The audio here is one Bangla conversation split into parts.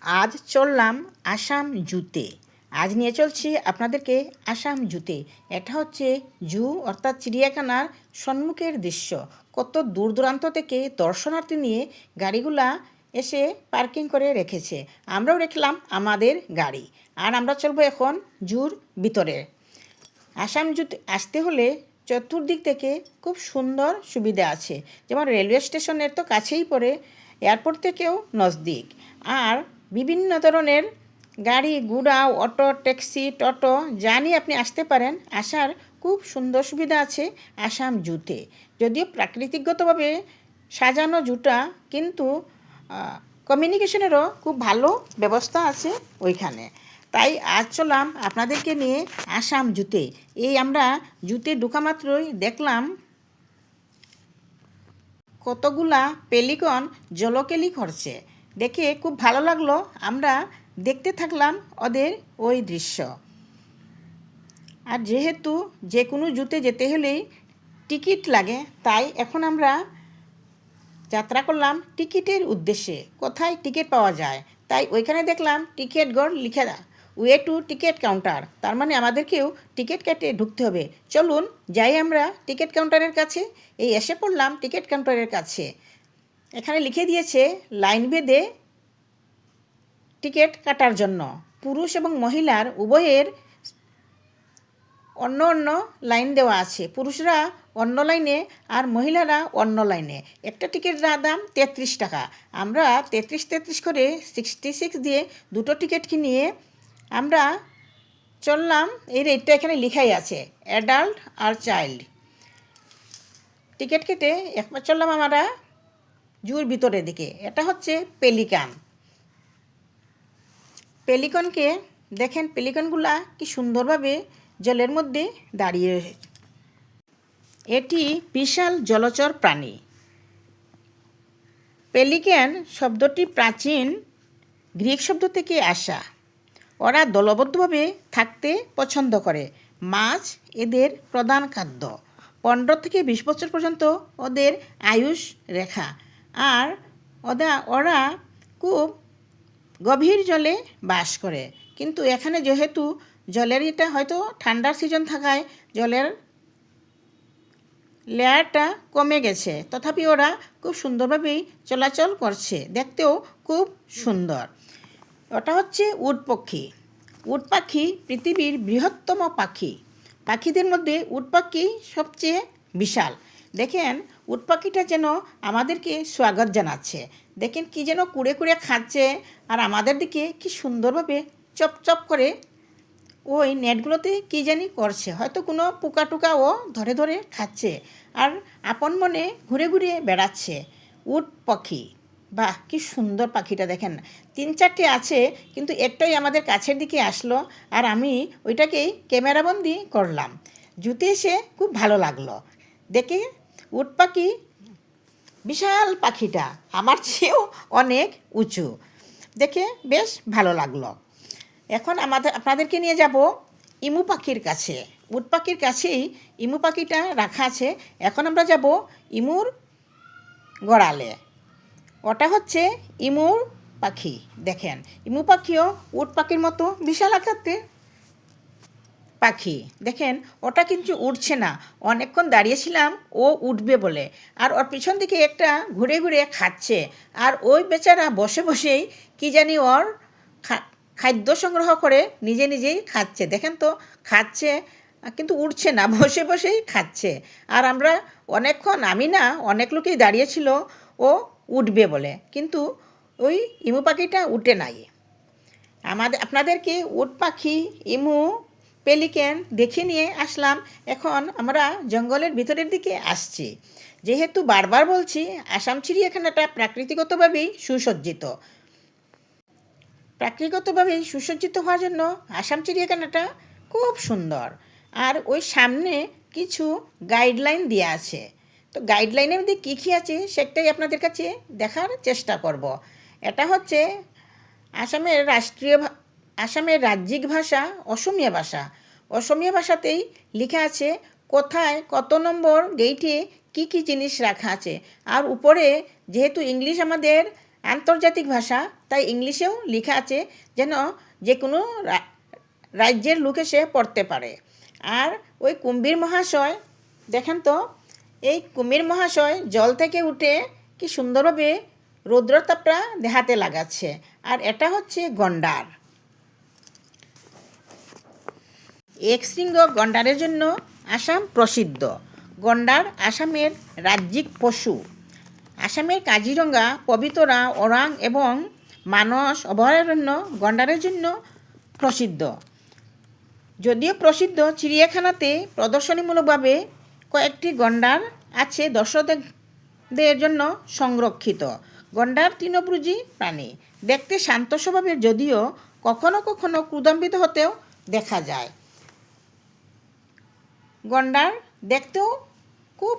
আজ চললাম আসাম জুতে। আজ নিয়ে চলছি আপনাদেরকে আসাম জুতে। এটা হচ্ছে জু অর্থাৎ চিড়িয়াখানার সম্মুখের দৃশ্য। কত দূর দূরান্ত থেকে দর্শনার্থী নিয়ে গাড়িগুলা এসে পার্কিং করে রেখেছে। আমরাও রেখলাম আমাদের গাড়ি, আর আমরা চলবো এখন জুর ভিতরে। আসাম জুতে আসতে হলে চতুর্দিক থেকে খুব সুন্দর সুবিধা আছে, যেমন রেলওয়ে স্টেশনের তো কাছেই পড়ে, এয়ারপোর্ট থেকেও নজদিক, আর বিভিন্ন ধরনের গাড়ি ঘোড়া, অটো, ট্যাক্সি, টোটো যা নিয়ে আপনি আসতে পারেন। আসার খুব সুন্দর সুবিধা আছে আসাম জুতে। যদিও প্রাকৃতিকগতভাবে সাজানো জুটা, কিন্তু কমিউনিকেশনেরও খুব ভালো ব্যবস্থা আছে ওইখানে। তাই আজ চললাম আপনাদেরকে নিয়ে আসাম জুতে। এই আমরা জুতে ঢোকা মাত্রই দেখলাম কতগুলা পেলিকন জলকেলি করছে। দেখে খুব ভালো লাগলো। আমরা দেখতে থাকলাম ওদের ওই দৃশ্য। আর যেহেতু যে কোনো জুতে যেতে হলেই টিকিট লাগে, তাই এখন আমরা যাত্রা করলাম টিকিটের উদ্দেশ্যে। কোথায় টিকিট পাওয়া যায়, তাই ওইখানে দেখলাম টিকিট গড় লিখে ওয়ে টু টিকিট কাউন্টার, তার মানে আমাদেরকেও টিকিট কেটে ঢুকতে হবে। চলুন যাই আমরা টিকিট কাউন্টারের কাছে। এই এসে পড়লাম টিকিট কাউন্টারের কাছে। এখানে লিখে দিয়েছে লাইন বেঁধে টিকিট কাটার জন্য। পুরুষ এবং মহিলার উভয়ের অন্য অন্য লাইন দেওয়া আছে। পুরুষরা অন্য লাইনে আর মহিলারা অন্য লাইনে। একটা টিকিটের দাম 33 টাকা। আমরা 33 করে 66 দিয়ে দুটো টিকিট কিনিয়ে আমরা চললাম। এই রেটটা এখানে লেখাই আছে, অ্যাডাল্ট আর চাইল্ড। টিকিট কেটে একবার চললাম আমরা জুর ভিতরের দিকে। এটা হচ্ছে পেলিকান। পেলিকনকে দেখেন, পেলিকনগুলা কি সুন্দরভাবে জলের মধ্যে দাঁড়িয়ে। এটি বিশাল জলচর প্রাণী। পেলিক্যান শব্দটি প্রাচীন গ্রিক শব্দ থেকে আসা। ওরা দলবদ্ধভাবে থাকতে পছন্দ করে। মাছ এদের প্রধান খাদ্য। 15 থেকে 20 বছর পর্যন্ত ওদের আয়ুষ রেখা। আর ওরা খুব গভীর জলে বাস করে। কিন্তু এখানে যেহেতু জলের এটা হয়তো ঠান্ডার সিজন থাকায় জলের লেয়ারটা কমে গেছে, তথাপি ওরা খুব সুন্দরভাবেই চলাচল করছে। দেখতেও খুব সুন্দর। ওটা হচ্ছে উট পাখি। উট পাখি পৃথিবীর বৃহত্তম পাখি। পাখিদের মধ্যে উট পাখি সবচেয়ে বিশাল। দেখেন উট পাখিটা যেন আমাদেরকে স্বাগত জানাচ্ছে। দেখেন কি যেন কুড়ে কুড়ে খাচ্ছে, আর আমাদের দিকে কি সুন্দরভাবে চপচপ করে ওই নেটগুলোতে কী জানি করছে। হয়তো কোনো পোকা টোকাও ধরে ধরে খাচ্ছে, আর আপন মনে ঘুরে ঘুরে বেড়াচ্ছে। উট পাখি, বাহ কি সুন্দর পাখিটা। দেখেন 3-4টে আছে, কিন্তু একটাই আমাদের কাছের দিকে আসলো, আর আমি ওইটাকেই ক্যামেরাবন্দি করলাম। জুতে এসে খুব ভালো লাগলো দেখে। উট পাখি বিশাল পাখিটা আমার চেয়েও অনেক উঁচু, দেখে বেশ ভালো লাগলো। এখন আপনাদেরকে নিয়ে যাব ইমু পাখির কাছে। উট পাখির কাছেই ইমু পাখিটা রাখা আছে। এখন আমরা যাব ইমুর গড়ালে। ওটা হচ্ছে ইমুর পাখি। দেখেন ইমু পাখিও উট পাখির মতো বিশাল আকারের পাখি। দেখেন ওটা কিন্তু উঠছে না। অনেকক্ষণ দাঁড়িয়েছিলাম ও উঠবে বলে, আর ওর পিছন দিকে একটা ঘুরে ঘুরে খাচ্ছে, আর ওই বেচারা বসে বসেই কি জানি ওর খাদ্য সংগ্রহ করে নিজে নিজেই খাচ্ছে। দেখেন তো খাচ্ছে, কিন্তু উঠছে না, বসে বসেই খাচ্ছে। আর আমরা অনেকক্ষণ, আমি না অনেক লোকেই দাঁড়িয়েছিল ও উঠবে বলে, কিন্তু ওই ইমু পাখিটা উঠে নাই। আপনাদেরকে উট পাখি, ইমু, পেলিক্যান দেখে নিয়ে আসলাম। এখন আমরা জঙ্গলের ভিতরের দিকে আসছি। যেহেতু বারবার বলছি আসাম চিড়িয়াখানাটা প্রাকৃতিকগতভাবেই সুসজ্জিত। প্রাকৃতিকভাবেই সুসজ্জিত হওয়ার জন্য আসাম চিড়িয়াখানাটা খুব সুন্দর। আর ওই সামনে কিছু গাইডলাইন দেওয়া আছে। তো গাইডলাইনের মধ্যে কী কী আছে সেটাই আপনাদের কাছে দেখার চেষ্টা করব। এটা হচ্ছে আসামের রাজ্যিক ভাষা অসমীয়া ভাষা। অসমীয়া ভাষাতেই লেখা আছে কোথায় কত নম্বর গেইটে কী কী জিনিস রাখা আছে। আর উপরে যেহেতু ইংলিশ আমাদের আন্তর্জাতিক ভাষা, তাই ইংলিশেও লেখা আছে যেন যে কোনো রাজ্যের লোক এসে পড়তে পারে। আর ওই কুম্ভীর মহাশয় দেখেন তো, এই কুম্ভীর মহাশয় জল থেকে উঠে কি সুন্দরভাবে রৌদ্রতাপটা দেখাতে লাগাচ্ছে। আর এটা হচ্ছে গন্ডার। একশৃঙ্গ গন্ডারের জন্য আসাম প্রসিদ্ধ। গন্ডার আসামের রাজ্যিক পশু। আসামের কাজিরঙ্গা, পবিতরা, ওরাং এবং মানস অভয়ারণ্য গন্ডারের জন্য প্রসিদ্ধ। যদিও প্রসিদ্ধ চিড়িয়াখানাতে প্রদর্শনীমূলকভাবে কয়েকটি গন্ডার আছে দর্শকদের জন্য সংরক্ষিত। গন্ডার তৃণভোজী প্রাণী, দেখতে শান্ত স্বভাবের, যদিও কখনো কখনো ক্রোধান্বিত হতেও দেখা যায়। গন্ডার দেখতেও খুব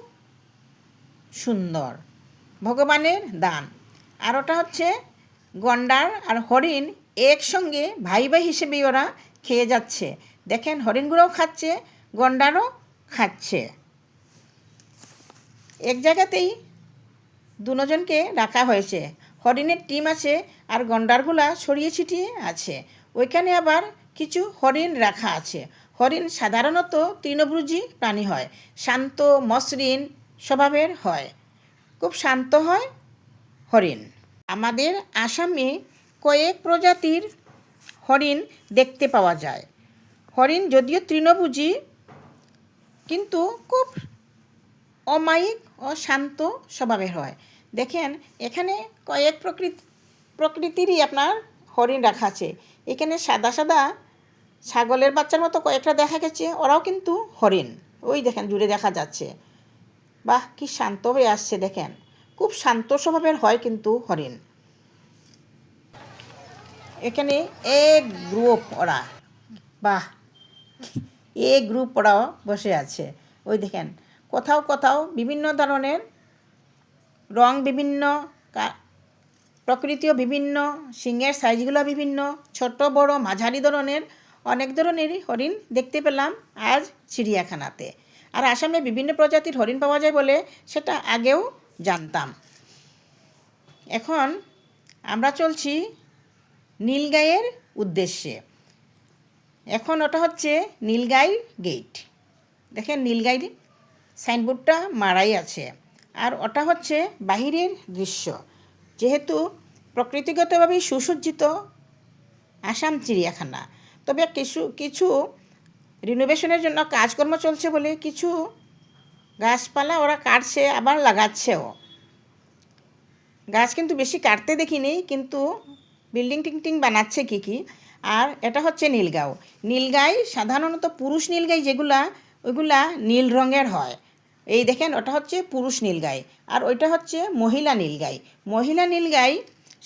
সুন্দর, ভগবানের দান। আর ওটা হচ্ছে গন্ডার আর হরিণ একসঙ্গে ভাই ভাই হিসেবে ওরা খেয়ে যাচ্ছে। দেখেন, হরিণগুলোও খাচ্ছে, গন্ডারও খাচ্ছে। এক জায়গাতেই দুজনকে রাখা হয়েছে। হরিণের টিম আছে আর গন্ডারগুলা ছড়িয়ে ছিটিয়ে আছে। ওইখানে আবার কিছু হরিণ রাখা আছে। হরিণ সাধারণত তৃণভোজী প্রাণী হয়, শান্ত মসৃণ স্বভাবের হয়, খুব শান্ত হয় হরিণ। আমাদের আসামে কয়েক প্রজাতির হরিণ দেখতে পাওয়া যায়। হরিণ যদিও তৃণভোজী, কিন্তু খুব অমায়িক ও শান্ত স্বভাবের হয়। দেখেন, এখানে কয়েক প্রকৃতিরই আপনার হরিণ রাখা আছে। এখানে সাদা সাদা ছাগলের বাচ্চার মতো কয়েকটা দেখা গেছে, ওরাও কিন্তু হরিণ। ওই দেখেন, দূরে দেখা যাচ্ছে। বাহ, কি শান্ত হয়ে আসছে। দেখেন, খুব শান্ত স্বভাবের হয় কিন্তু হরিণ। এখানে এক গ্রুপ ওরা, বাহ, এক গ্রুপ ওরাও বসে আছে। ওই দেখেন, কোথাও কোথাও বিভিন্ন ধরনের রং, বিভিন্ন প্রকৃতিও বিভিন্ন, সিংহের সাইজগুলো বিভিন্ন, ছোট বড় মাঝারি ধরনের, অনেক ধরনেরই হরিণ দেখতে পেলাম আজ চিড়িয়াখানাতে। আর আসামে বিভিন্ন প্রজাতির হরিণ পাওয়া যায় বলে সেটা আগেও জানতাম। এখন আমরা চলছি নীলগাইয়ের উদ্দেশ্যে। এখন ওটা হচ্ছে নীলগাই গেট। দেখেন, নীলগাই সাইনবোর্ডটা মারাই আছে। আর ওটা হচ্ছে বাহিরের দৃশ্য। যেহেতু প্রকৃতিগতভাবেই সুসজ্জিত আসাম চিড়িয়াখানা, তবে কিছু রিনোভেশনের জন্য কাজকর্ম চলছে বলে কিছু গাছপালা ওরা কাটছে, আবার লাগাচ্ছেও। গাছ কিন্তু বেশি কাটতে দেখিনি, কিন্তু বিল্ডিং টিং বানাচ্ছে কি। আর এটা হচ্ছে নীলগাঁও। নীলগাই সাধারণত পুরুষ নীলগাই যেগুলা, ওইগুলা নীল রঙের হয়। এই দেখেন, ওটা হচ্ছে পুরুষ নীলগাই। আর ওইটা হচ্ছে মহিলা নীলগাই। মহিলা নীলগাই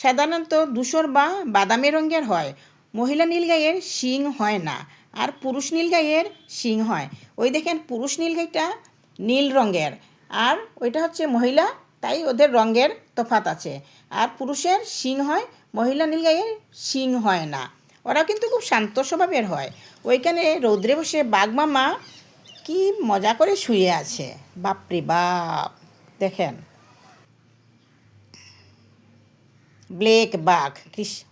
সাধারণত ধূসর বা বাদামি রঙের হয়। মহিলা নীলগাইয়ের শিং হয় না, আর পুরুষ নীলগাইয়ের শিং হয়। ওই দেখেন, পুরুষ নীলগাইটা নীল রঙের, আর ওইটা হচ্ছে মহিলা, তাই ওদের রঙের তফাৎ আছে। আর পুরুষের শিং হয়, মহিলা নীলগাইয়ের শিং হয় না। ওরা কিন্তু খুব শান্ত স্বভাবের হয়। ওইখানে রৌদ্রে বসে বাঘমামা কি মজা করে শুয়ে আছে, বাপরে বাপ। দেখেন, ব্ল্যাক বাঘ,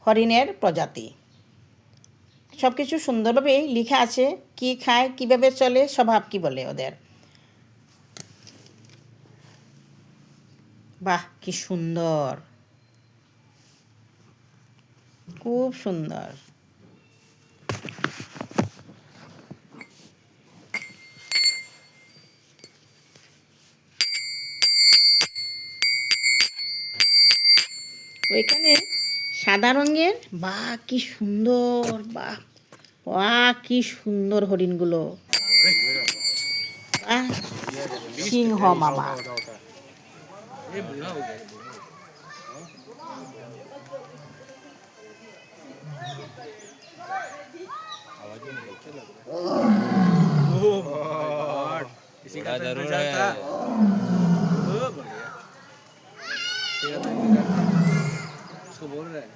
হরিণের প্রজাতি। সব কিছু সুন্দরভাবেই লেখা আছে, কি খায়, কিভাবে চলে, স্বভাব কি বলে ওদের। বাহ, কি সুন্দর, খুব সুন্দর। ওইখানে সাদা রঙের, বাহ কি সুন্দর, বাহ বাহ কি সুন্দর হরিণগুলো। সিংহ মামা। जरूर है। उसको बोल रहे हैं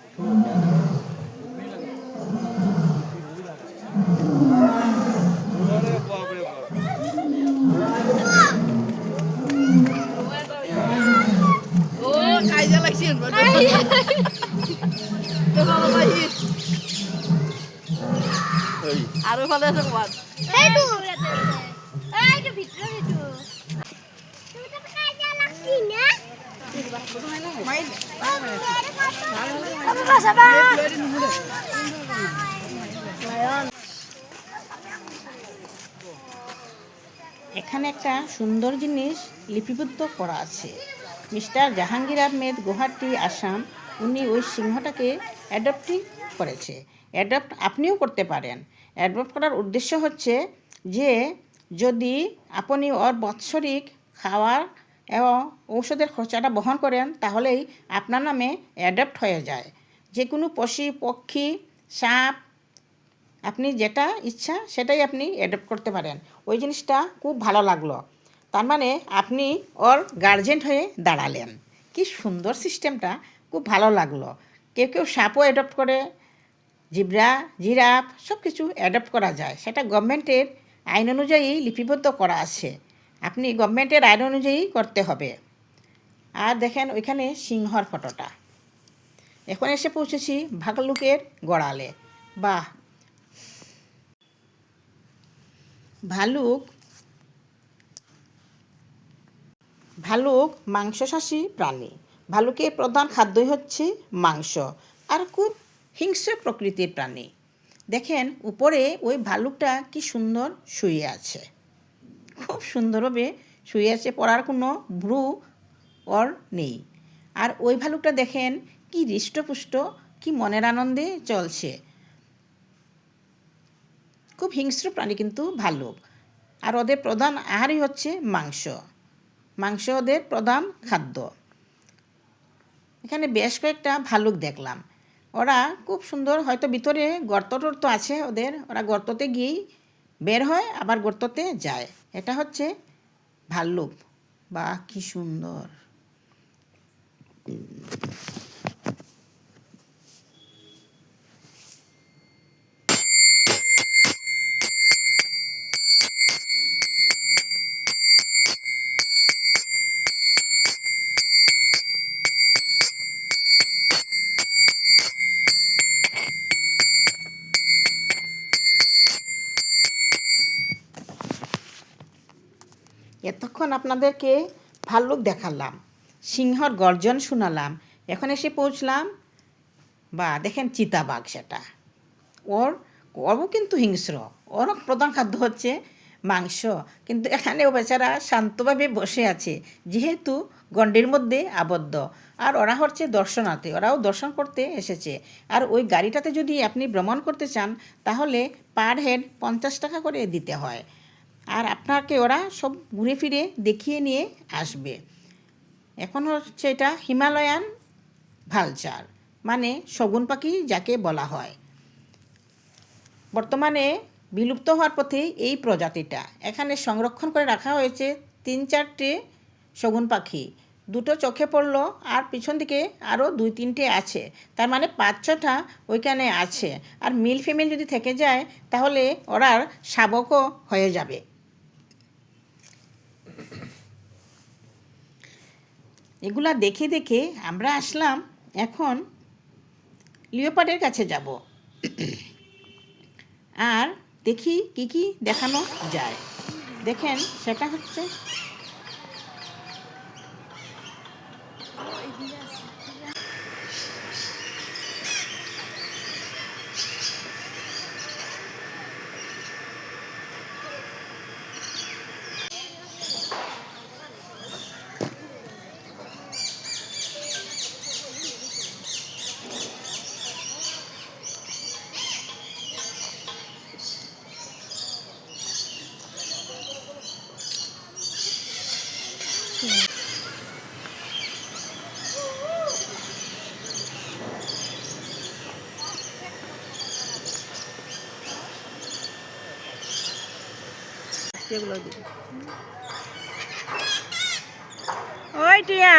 Oh, kaya lang siya. আৰু ফালে আছে ক'ৰবাত সেইটো এইটো ভিতৰত সেইটো তুমি তো কাজিয়া লাগছি না চাবা চাবা এখানে একটা সুন্দর জিনিস লিপিবদ্ধ করা আছে। মিস্টার জাহাঙ্গীর আহমেদ, গুয়াহাটি, আসাম, উনি ওই সিংহটাকে অ্যাডপ্ট করেছে। অ্যাডপ্ট আপনিও করতে পারেন। অ্যাডপ্ট করার উদ্দেশ্য হচ্ছে যে যদি আপনি ওর বাৎসরিক খাওয়ার এবং ঔষধের খরচাটা বহন করেন তাহলেই আপনার নামে অ্যাডপ্ট হয়ে যায়। যে কোনো পশু পক্ষী সাপ আপনি যেটা ইচ্ছা সেটাই আপনি অ্যাডপ্ট করতে পারেন। ওই জিনিসটা খুব ভালো লাগলো। তার মানে আপনি ওর গার্জেন হয়ে দাঁড়ালেন। কি সুন্দর সিস্টেমটা, খুব ভালো লাগলো। কেউ কেউ সাপও অ্যাডপ্ট করে, জিব্রা, জিরাফ সব কিছু অ্যাডপ্ট করা যায়। সেটা গভর্নমেন্টের আইন অনুযায়ী লিপিবদ্ধ করা আছে। আপনি গভর্নমেন্টের আইন অনুযায়ী করতে হবে। আর দেখেন ওইখানে সিংহর ফটোটা। এখন এসে পৌঁছেছি ভাল্লুকের গড়ালে। বাহ, ভালুক মাংসাশী প্রাণী। ভালুকের প্রধান খাদ্যই হচ্ছে মাংস আর খুব হিংস্র প্রকৃতির প্রাণী। দেখেন উপরে ওই ভালুকটা কি সুন্দর শুয়ে আছে, খুব সুন্দরভাবে শুয়ে আছে, পড়ার কোনো ভ্রু ওর নেই। আর ওই ভালুকটা দেখেন কি হৃষ্টপুষ্ট, কি মনের আনন্দে চলছে। খুব হিংস্র প্রাণী কিন্তু ভালুক। আর ওদের প্রধান আহারই হচ্ছে মাংস। মাংস ওদের প্রধান খাদ্য। এখানে বেশ কয়েকটা ভালুক দেখলাম। ওরা খুব সুন্দর, হয়তো ভিতরে গর্ত টর্ত আছে ওদের, ওরা গর্ততে গিয়েই বের হয় আবার গর্ততে যায়। এটা হচ্ছে ভাল্লুক। বাহ, কি সুন্দর। এতক্ষণ আপনাদেরকে ভাল্লুক দেখালাম, সিংহর গর্জন শোনালাম। এখন এসে পৌঁছলাম, বা দেখেন চিতাবাঘ। সেটা ওরও কিন্তু হিংস্র, ওরও প্রধান খাদ্য হচ্ছে মাংস। কিন্তু এখানেও বেচারা শান্তভাবে বসে আছে, যেহেতু গণ্ডির মধ্যে আবদ্ধ। আর ওরা হচ্ছে দর্শনার্থী, ওরাও দর্শন করতে এসেছে। আর ওই গাড়িটাতে যদি আপনি ভ্রমণ করতে চান তাহলে পার হেড 50 টাকা করে দিতে হয়। আর আপনাকে ওরা সব ঘুরে ফিরে দেখিয়ে নিয়ে আসবে। এখন হচ্ছে এটা হিমালয়ান ভালচার, মানে শগুন পাখি যাকে বলা হয়। বর্তমানে বিলুপ্ত হওয়ার পথে এই প্রজাতিটা। এখানে সংরক্ষণ করে রাখা হয়েছে 3-4টে শগুন পাখি। 2টো চোখে পড়লো, আর পিছন দিকে আরও 2-3টে আছে। তার মানে 5-6টা ওইখানে আছে। আর মিল ফিমেল যদি থেকে যায় তাহলে ওরা শাবকও হয়ে যাবে। এগুলা দেখে দেখে আমরা আসলাম এখন লিওপার্ডের কাছে যাব। আর দেখি কি কি দেখানো যায়। দেখেন সেটা হচ্ছে ওই টিয়া,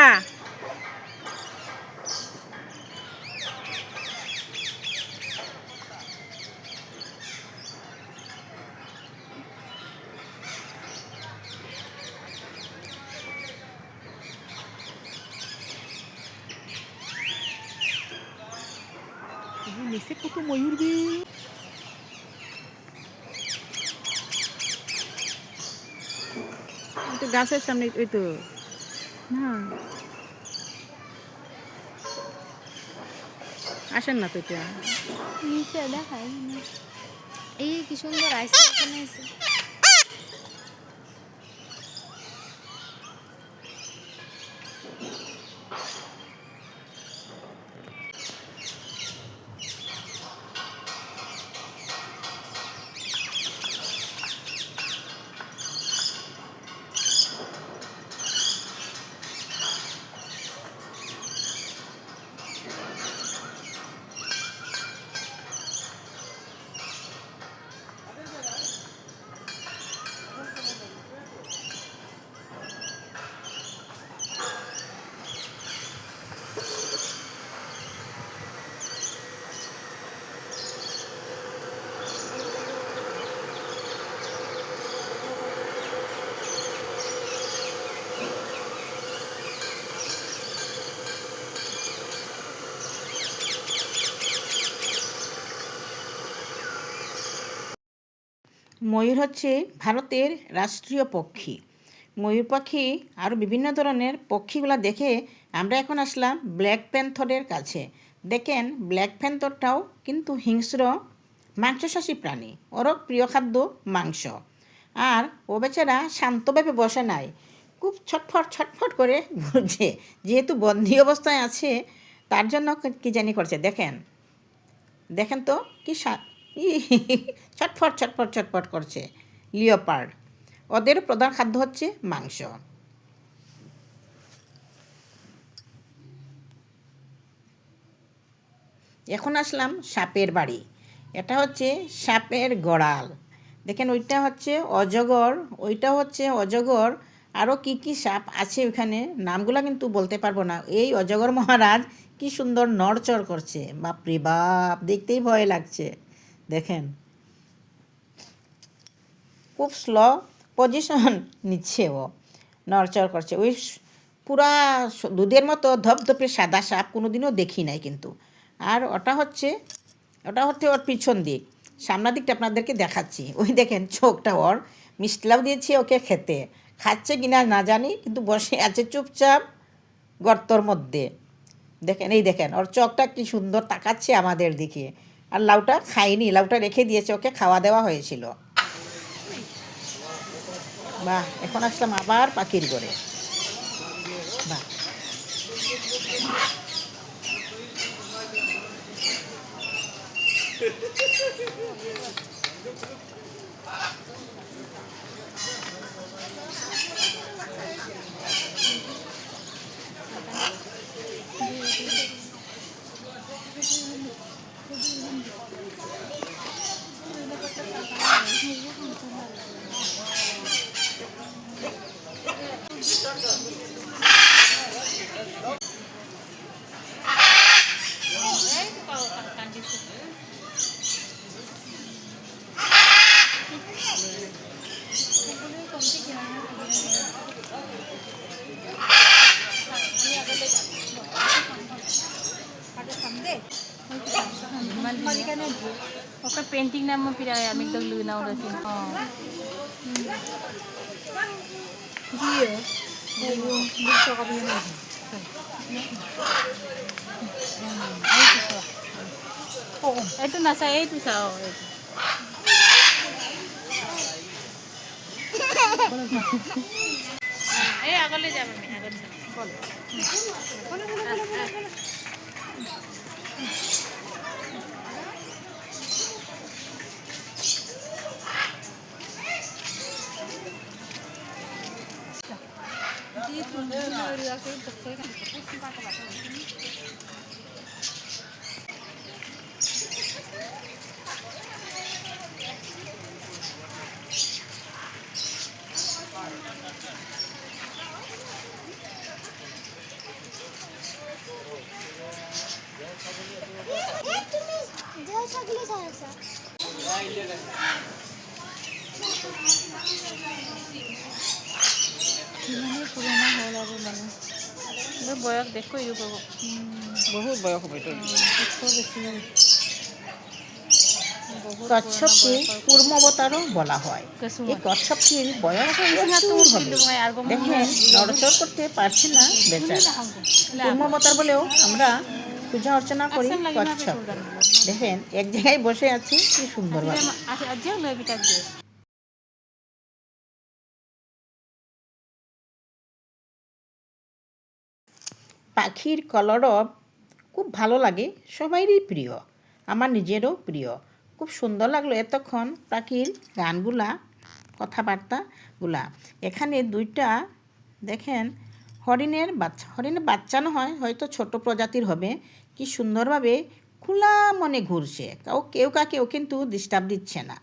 নিচে কত ময়ূর রে। তো গাছের সামনে ওই তো না আসেন না তো এটা নিচে দেখাই এই কি সুন্দর আইসে এখানে আছে। ময়ূর হচ্ছে ভারতের রাষ্ট্রীয় পক্ষী। ময়ূর পাখি আরও বিভিন্ন ধরনের পক্ষীগুলো দেখে আমরা এখন আসলাম ব্ল্যাক প্যান্থরের কাছে। দেখেন ব্ল্যাক প্যান্থরটাও কিন্তু হিংস্র মাংসশাসী প্রাণী, ওরও প্রিয় খাদ্য মাংস। আর ও বেচারা শান্তভাবে বসে নাই, খুব ছটফট ছটফট করে ঘুরছে, যেহেতু বন্দি অবস্থায় আছে তার জন্য কি জানি করছে। দেখেন দেখেন তো কি ছটফট ছটফট ছটফট করছে। লিওপার্ড, ওদের প্রধান খাদ্য হচ্ছে মাংস। এখন আসলাম সাপের বাড়ি। এটা হচ্ছে সাপের গড়াল। দেখেন ওইটা হচ্ছে অজগর, ওইটা হচ্ছে অজগর, আরও কি কি সাপ আছে ওখানে নামগুলো কিন্তু বলতে পারবো না। এই অজগর মহারাজ কি সুন্দর নড়চড় করছে, বাপরে বাপ, দেখতেই ভয় লাগছে। দেখেন খুব স্লো পজিশন নিচ্ছে, ও নড়চড় করছে। ওই পুরা দুধের মতো ধপধপে সাদা সাপ কোনোদিনও দেখি নাই কিন্তু। আর ওটা হচ্ছে ওর পিছন দিক, সামনের দিকটা আপনাদেরকে দেখাচ্ছি। ওই দেখেন চোখটা ওর, মিষ্টিলাও দিয়েছি ওকে খেতে, খাচ্ছে কিনা না জানি, কিন্তু বসে আছে চুপচাপ গর্তর মধ্যে। দেখেন এই দেখেন ওর চোখটা কি সুন্দর তাকাচ্ছে আমাদের দিকে। আর লাউটা খায়নি, লাউটা রেখে দিয়েছে, ওকে খাওয়া দেওয়া হয়েছিল। বাহ, এখন আসলাম আবার পাখির ঘরে। বাহ, Oke painting nama piraya amig dag luna udah sih. Oh. Iya. Bisa kami ini. Itu nasa itu sa. আগলে যাবে আমি আগলে বলো বয়স দেখো বহুত বয়স হবে এটা। কচ্ছপকে কুর্মবতারও বলা হয়। এই কচ্ছপটির বয়স প্রচুর হবে। দেখেন নড়চড় করতে পারছে না বেচারা। কুর্মবতার বলেও আমরা পূজা অর্চনা করি কচ্ছপ। দেখেন এক জায়গায় বসে আছে কি সুন্দরভাবে। aja lo kita je. পাখির কলরব খুব ভালো লাগে, সবাইরই প্রিয়, আমার নিজেরও প্রিয়। খুব সুন্দর লাগলো এতক্ষণ পাখির গানগুলা, কথাবার্তাগুলা। এখানে দুইটা দেখেন হরিণের বাচ্চা না হয়, হয়তো ছোট প্রজাতির হবে, কি সুন্দরভাবে খোলা মনে ঘুরছে, কেউ কাকেও কিন্তু ডিস্টার্ব দিচ্ছে না।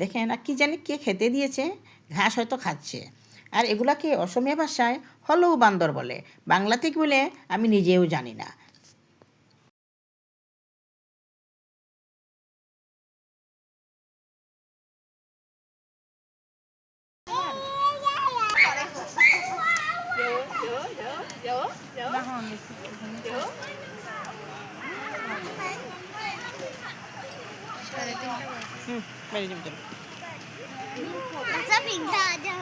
দেখেন আর কি জানি কে খেতে দিয়েছে, ঘাস হয়তো খাচ্ছে। আর এগুলাকে অসমীয়া ভাষায় হলৌ বান্দর বলে, বাংলাতে কি বলে আমি নিজেও জানি না। Masa pindah aja.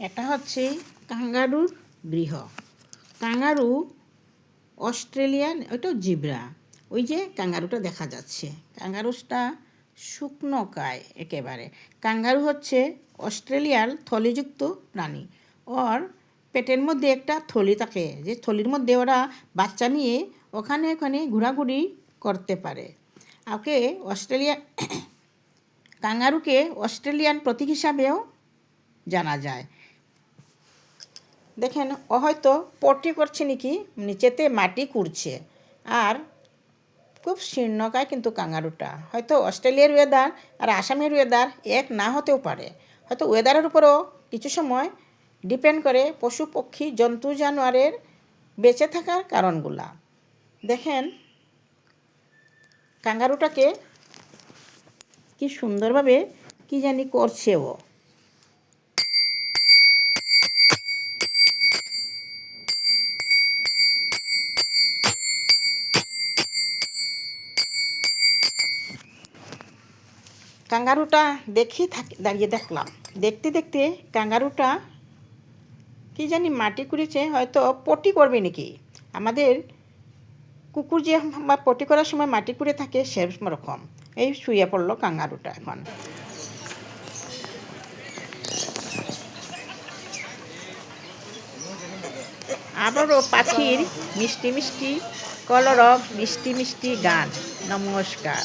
এটা হচ্ছে কাঙ্গারুর গৃহ। কাঙ্গারু অস্ট্রেলিয়ান, ওইটা জিব্রা, ওই যে কাঙ্গারুটা দেখা যাচ্ছে, কাঙ্গারুটা শুকনো কায় একেবারে। কাঙ্গারু হচ্ছে অস্ট্রেলিয়ার থলিযুক্ত প্রাণী। ওর পেটের মধ্যে একটা থলি থাকে, যে থলির মধ্যে ওরা বাচ্চা নিয়ে ওখানে ওখানে ঘোরাঘুরি করতে পারে। ওকে কাঙ্গারুকে অস্ট্রেলিয়ান প্রতীক হিসাবেও জানা যায়। দেখেন ও হয়তো পটি করছে নাকি, নিচেতে মাটি কুড়ছে। আর খুব শীর্ণকায় কিন্তু কাঙ্গারুটা। হয়তো অস্ট্রেলিয়ার ওয়েদার আর আসামের ওয়েদার এক না হতেও পারে। হয়তো ওয়েদারের উপরও কিছু সময় ডিপেন্ড করে পশু পক্ষী জন্তু জানোয়ারের বেঁচে থাকার কারণগুলা। দেখেন কাঙ্গারুটাকে কি সুন্দরভাবে কি জানি করছে ও। কাঙ্গারুটা দাঁড়িয়ে দেখলাম, দেখতে দেখতে কাঙ্গারুটা কি জানি মাটি কুড়েছে, হয়তো পটি করবে নাকি। আমাদের কুকুর যে পটি করার সময় মাটি কুড়ে থাকে সেরকম রকম। এই শুয়ে পড়লো কাঙ্গারুটা এখন। আবারও পাখির মিষ্টি মিষ্টি কলরব, মিষ্টি মিষ্টি গান। নমস্কার।